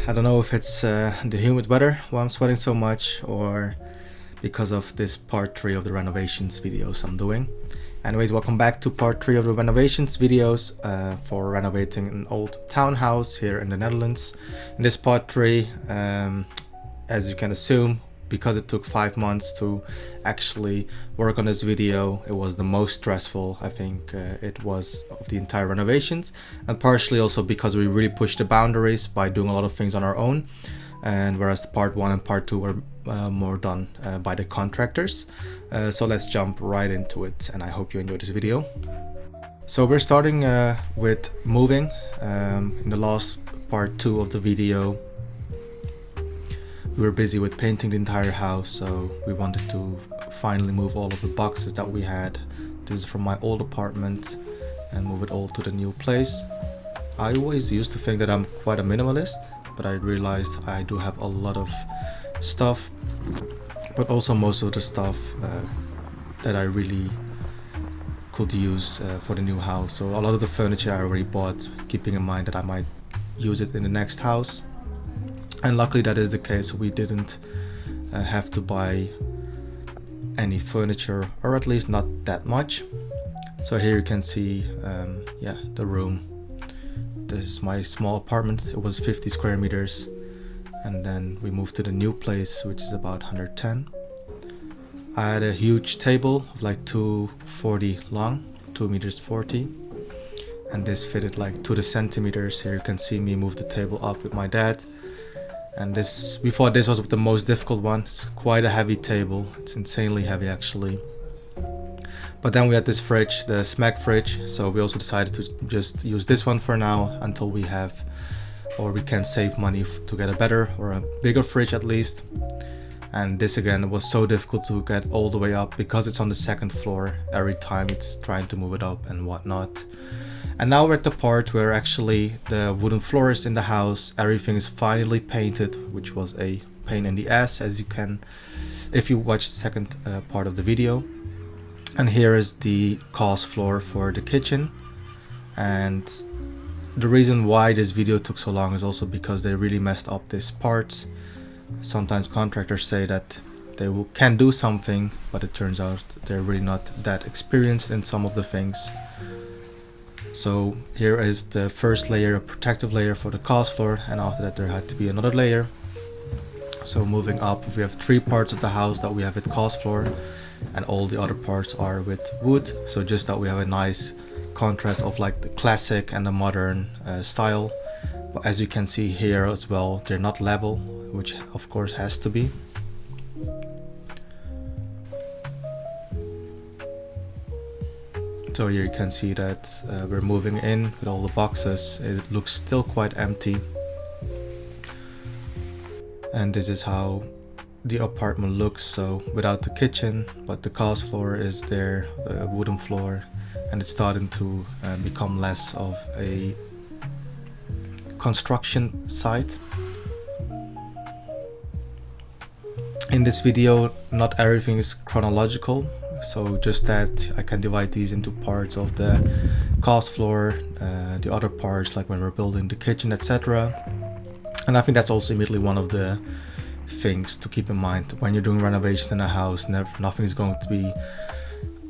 I don't know if it's the humid weather why I'm sweating so much, or because of this part 3 of the renovations videos I'm doing. Anyways, welcome back to part 3 of the renovations videos for renovating an old townhouse here in the Netherlands. In this part 3, as you can assume, because it took 5 months to actually work on this video, it was the most stressful I think it was of the entire renovations, and partially also because we really pushed the boundaries by doing a lot of things on our own, and whereas the part 1 and part 2 were more done by the contractors. So let's jump right into it, and I hope you enjoy this video. So we're starting with moving. In the last part 2 of the video we were busy with painting the entire house, so we wanted to finally move all of the boxes that we had. This is from my old apartment, and move it all to the new place. I always used to think that I'm quite a minimalist, but I realized I do have a lot of stuff, but also most of the stuff that I really could use for the new house. So a lot of the furniture I already bought, keeping in mind that I might use it in the next house. And luckily that is the case. We didn't have to buy any furniture, or at least not that much. So here you can see the room. This is my small apartment. It was 50 square meters, and then we moved to the new place, which is about 110. I had a huge table of like 240 long, 2 meters 40, and this fitted like to the centimeters. Here you can see me move the table up with my dad. And this, we thought this was the most difficult one. It's quite a heavy table. It's insanely heavy actually. But then we had this fridge, the Smack fridge. So we also decided to just use this one for now until we have, or we can save money to get a better or a bigger fridge at least. And this again was so difficult to get all the way up because it's on the 2nd floor. Every time it's trying to move it up and whatnot. And now we're at the part where actually the wooden floor is in the house. Everything is finally painted, which was a pain in the ass, as you can if you watch the second part of the video. And here is the cast floor for the kitchen. And the reason why this video took so long is also because they really messed up this part. Sometimes contractors say that they can do something, but it turns out they're really not that experienced in some of the things. So here is the first layer, a protective layer for the cast floor, and after that there had to be another layer. So moving up, we have 3 parts of the house that we have with cast floor, and all the other parts are with wood. So just that we have a nice contrast of like the classic and the modern style. But as you can see here as well, they're not level, which of course has to be. So here you can see that we're moving in with all the boxes. It looks still quite empty. And this is how the apartment looks, so without the kitchen, but the cast floor is there, the wooden floor, and it's starting to become less of a construction site. In this video, not everything is chronological. So just that I can divide these into parts of the cast floor, the other parts like when we're building the kitchen, etc. And I think that's also immediately one of the things to keep in mind when you're doing renovations in a house. Nothing is going to be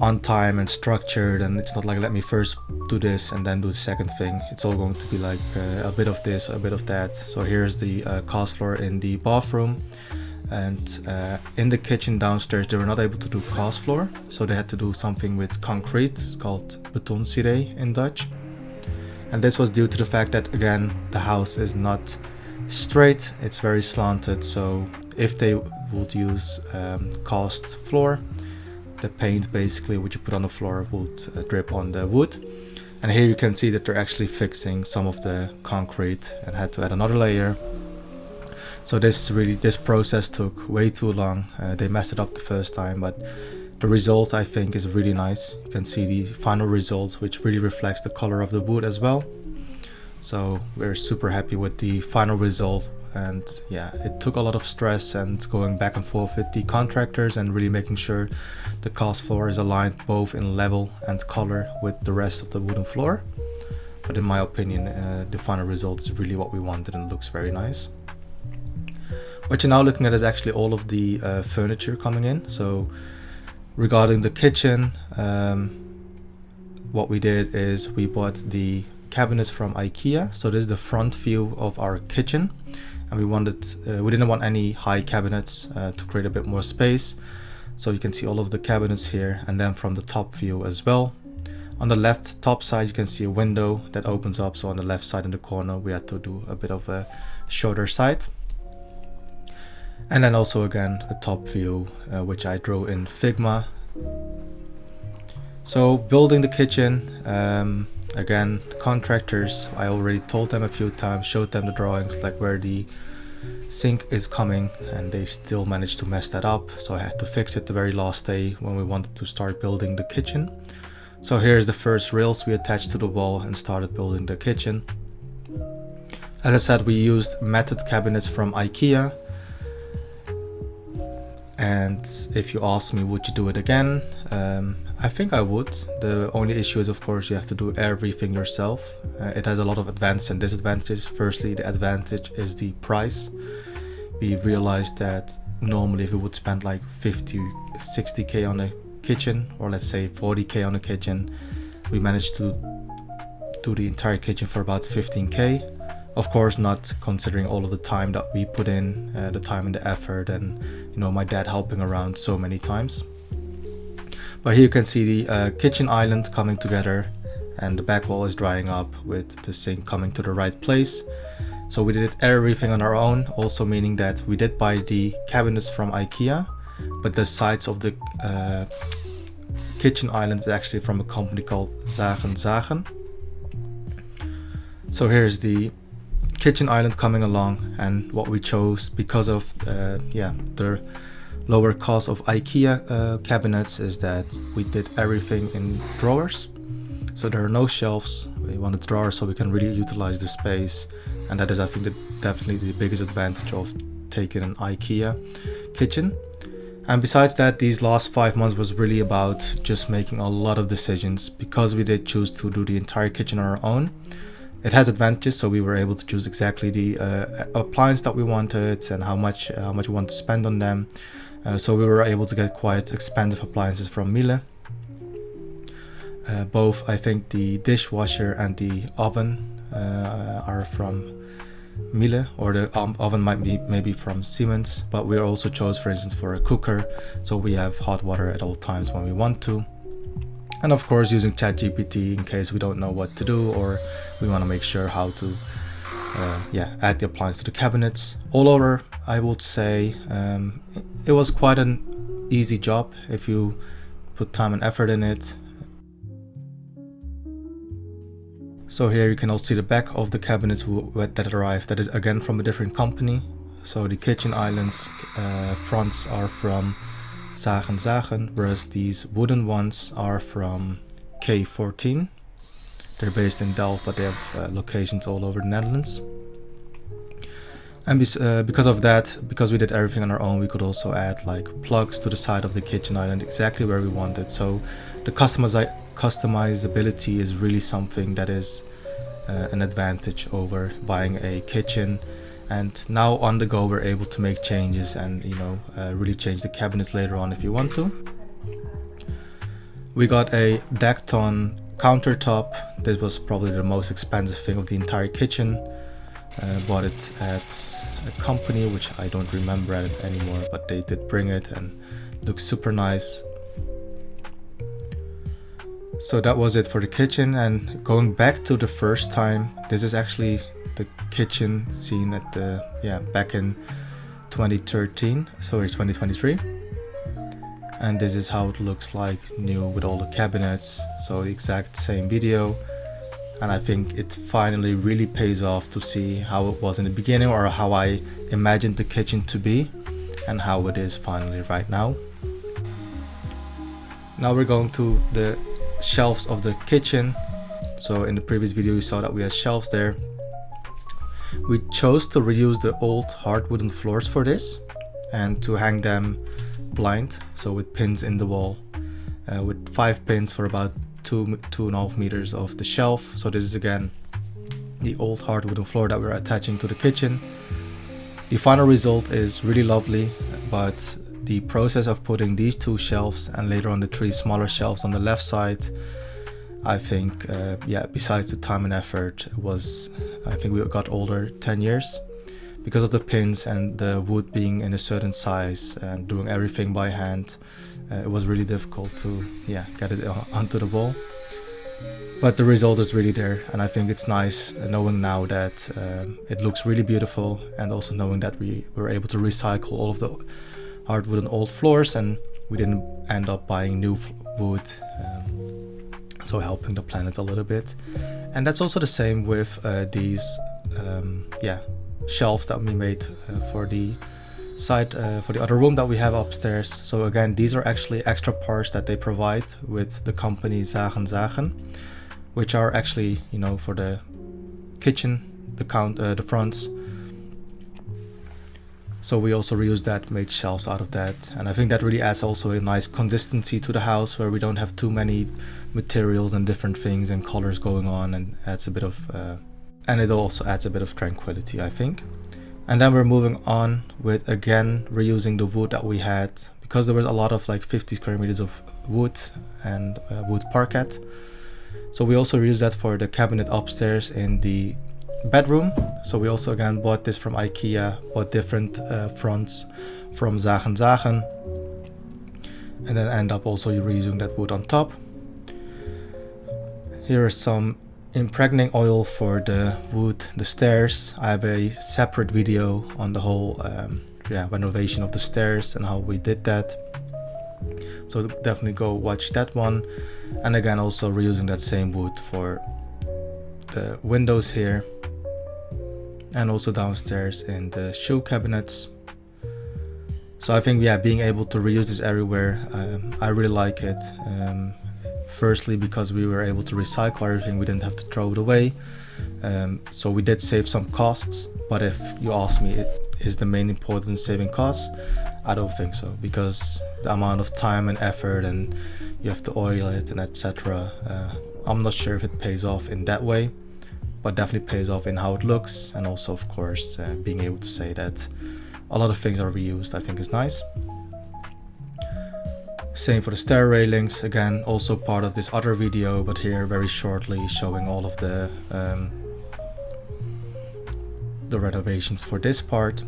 on time and structured, and it's not like let me first do this and then do the second thing. It's all going to be like a bit of this, a bit of that. So here's the cast floor in the bathroom. And in the kitchen downstairs they were not able to do cast floor, so they had to do something with concrete. It's called betonsiree in Dutch, and this was due to the fact that again the house is not straight, it's very slanted. So if they would use cast floor, the paint basically which you put on the floor would drip on the wood. And here you can see that they're actually fixing some of the concrete and had to add another layer. So this process took way too long. They messed it up the first time, but the result I think is really nice. You can see the final result, which really reflects the color of the wood as well. So we're super happy with the final result. And yeah, it took a lot of stress and going back and forth with the contractors and really making sure the cast floor is aligned both in level and color with the rest of the wooden floor. But in my opinion, the final result is really what we wanted and looks very nice. What you're now looking at is actually all of the furniture coming in. So regarding the kitchen, what we did is we bought the cabinets from IKEA. So this is the front view of our kitchen, and we didn't want any high cabinets to create a bit more space. So you can see all of the cabinets here, and then from the top view as well. On the left top side, you can see a window that opens up. So on the left side in the corner, we had to do a bit of a shorter side. And then also again a top view, which I drew in Figma. So building the kitchen, again, contractors, I already told them a few times, showed them the drawings, like where the sink is coming, and they still managed to mess that up. So I had to fix it the very last day when we wanted to start building the kitchen. So here's the first rails we attached to the wall and started building the kitchen. As I said, we used matted cabinets from IKEA. And if you ask me, would you do it again? I think I would. The only issue is, of course, you have to do everything yourself. It has a lot of advantages and disadvantages. Firstly, the advantage is the price. We realized that normally if we would spend like 50, 60k on a kitchen, or let's say 40k on a kitchen, we managed to do the entire kitchen for about 15k. Of course, not considering all of the time that we put in, the time and the effort, and my dad helping around so many times. But here you can see the kitchen island coming together, and the back wall is drying up with the sink coming to the right place. So we did everything on our own, also meaning that we did buy the cabinets from IKEA, but the sides of the kitchen island is actually from a company called Zagenzagen. So here's the kitchen island coming along, and what we chose because of the lower cost of IKEA cabinets is that we did everything in drawers. So there are no shelves. We wanted drawers so we can really utilize the space, and that is, I think, definitely the biggest advantage of taking an IKEA kitchen. And besides that, these last 5 months was really about just making a lot of decisions, because we did choose to do the entire kitchen on our own. It has advantages, so we were able to choose exactly the appliance that we wanted and how much we want to spend on them. So we were able to get quite expensive appliances from Miele. Both, I think, the dishwasher and the oven are from Miele, or the oven might be maybe from Siemens. But we also chose, for instance, for a cooker, so we have hot water at all times when we want to. And of course, using ChatGPT in case we don't know what to do, or we want to make sure how to add the appliance to the cabinets. All over, I would say it was quite an easy job if you put time and effort in it. So here you can also see the back of the cabinets that arrived. That is again from a different company. So the kitchen islands fronts are from Zagenzagen, whereas these wooden ones are from K14. They're based in Delft, but they have locations all over the Netherlands. And because of that, because we did everything on our own, we could also add like plugs to the side of the kitchen island exactly where we wanted. So the customizability is really something that is an advantage over buying a kitchen. And now on the go, we're able to make changes and really change the cabinets later on if you want to. We got a Decton countertop. This was probably the most expensive thing of the entire kitchen. Bought it at a company which I don't remember anymore, but they did bring it and looks super nice. So that was it for the kitchen. And going back to the first time, this is actually the kitchen scene at back in 2023, and this is how it looks like new with all the cabinets. So the exact same video, and I think it finally really pays off to see how it was in the beginning, or how I imagined the kitchen to be, and how it is finally right now. Now we're going to the shelves of the kitchen. So in the previous video you saw that we had shelves there. We chose to reuse the old hardwood floors for this, and to hang them blind, so with pins in the wall, with 5 pins for about 2.5 meters of the shelf. So this is again the old hardwood floor that we're attaching to the kitchen. The final result is really lovely, but the process of putting these 2 shelves and later on the 3 smaller shelves on the left side, I think, besides the time and effort, I think we got older 10 years. Because of the pins and the wood being in a certain size and doing everything by hand, it was really difficult to get it onto the wall. But the result is really there, and I think it's nice knowing now that it looks really beautiful, and also knowing that we were able to recycle all of the hardwood and old floors, and we didn't end up buying new wood, so helping the planet a little bit. And that's also the same with these shelves that we made for the side for the other room that we have upstairs. So again, these are actually extra parts that they provide with the company Zagenzagen, which are actually, you know, for the kitchen, the fronts. So we also reused that, made shelves out of that, and I think that really adds also a nice consistency to the house, where we don't have too many materials and different things and colors going on, and adds a bit of and it also adds a bit of tranquility, I think. And then we're moving on with, again, reusing the wood that we had, because there was a lot of like 50 square meters of wood and wood parquet. So we also reused that for the cabinet upstairs in the bedroom. So we also again bought this from IKEA, bought different fronts from zagenzagen, and then end up also reusing that wood on top. Here is some impregnating oil for the wood, the stairs. I have a separate video on the whole renovation of the stairs and how we did that, so definitely go watch that one. And again, also reusing that same wood for the windows here, and also downstairs in the shoe cabinets. So I think being able to reuse this everywhere, I really like it. Firstly, because we were able to recycle everything, we didn't have to throw it away, so we did save some costs. But if you ask me, is the main important saving costs? I don't think so, because the amount of time and effort, and you have to oil it and etc. I'm not sure if it pays off in that way, but definitely pays off in how it looks, and also of course being able to say that a lot of things are reused, I think is nice. Same for the stair railings, again also part of this other video, but here very shortly showing all of the renovations for this part.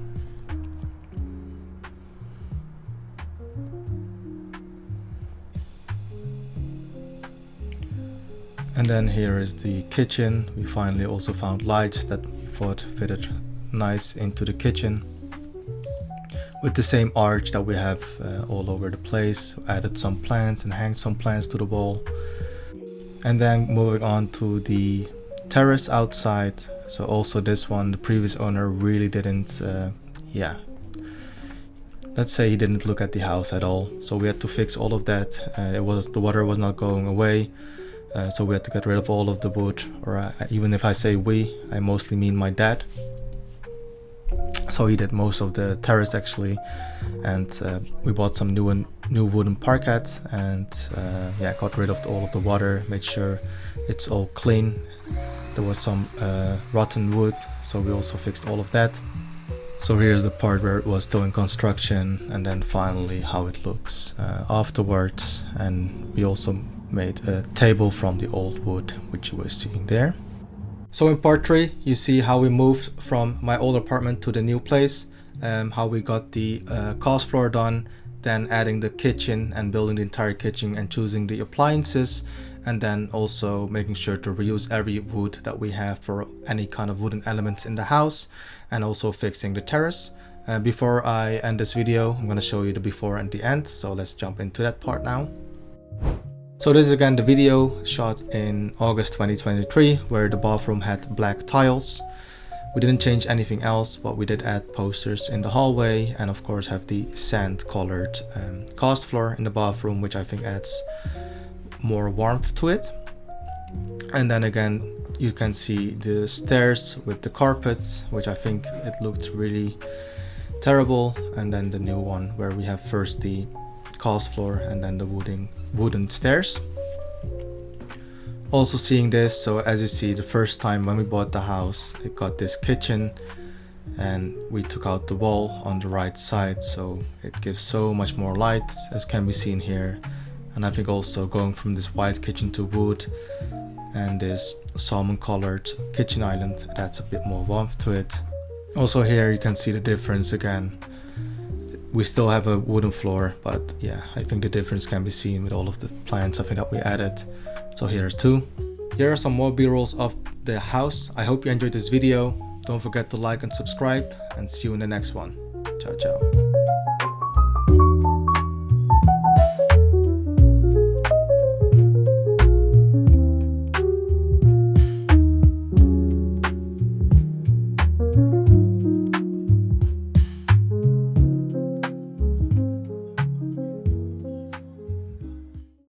And then here is the kitchen. We finally also found lights that we thought fitted nice into the kitchen, with the same arch that we have all over the place. Added some plants and hanged some plants to the wall. And then moving on to the terrace outside. So also this one, the previous owner really didn't, let's say he didn't look at the house at all. So we had to fix all of that. The water was not going away. So we had to get rid of all of the wood, or even if I say we, I mostly mean my dad. So he did most of the terrace actually, and we bought some new wooden parquet, and got rid of all of the water, made sure it's all clean. There was some rotten wood, so we also fixed all of that. So here's the part where it was still in construction, and then finally how it looks afterwards. And we also made a table from the old wood, which you were seeing there. So in part 3, you see how we moved from my old apartment to the new place, how we got the cast floor done, then adding the kitchen and building the entire kitchen and choosing the appliances, and then also making sure to reuse every wood that we have for any kind of wooden elements in the house, and also fixing the terrace. Before I end this video, I'm going to show you the before and the end, so let's jump into that part now. So this is again the video shot in August 2023, where the bathroom had black tiles. We didn't change anything else, but we did add posters in the hallway, and of course have the sand colored cast floor in the bathroom, which I think adds more warmth to it. And then again you can see the stairs with the carpet, which I think it looked really terrible, and then the new one where we have first the cast floor and then the wooden stairs. Also seeing this, so as you see, the first time when we bought the house, it got this kitchen, and we took out the wall on the right side, so it gives so much more light, as can be seen here. And I think also going from this white kitchen to wood and this salmon colored kitchen island, adds a bit more warmth to it. Also here you can see the difference again. We still have a wooden floor, but yeah, I think the difference can be seen with all of the plants I think that we added. So here's two. Here are some more b-rolls of the house. I hope you enjoyed this video. Don't forget to like and subscribe, and see you in the next one. Ciao, ciao.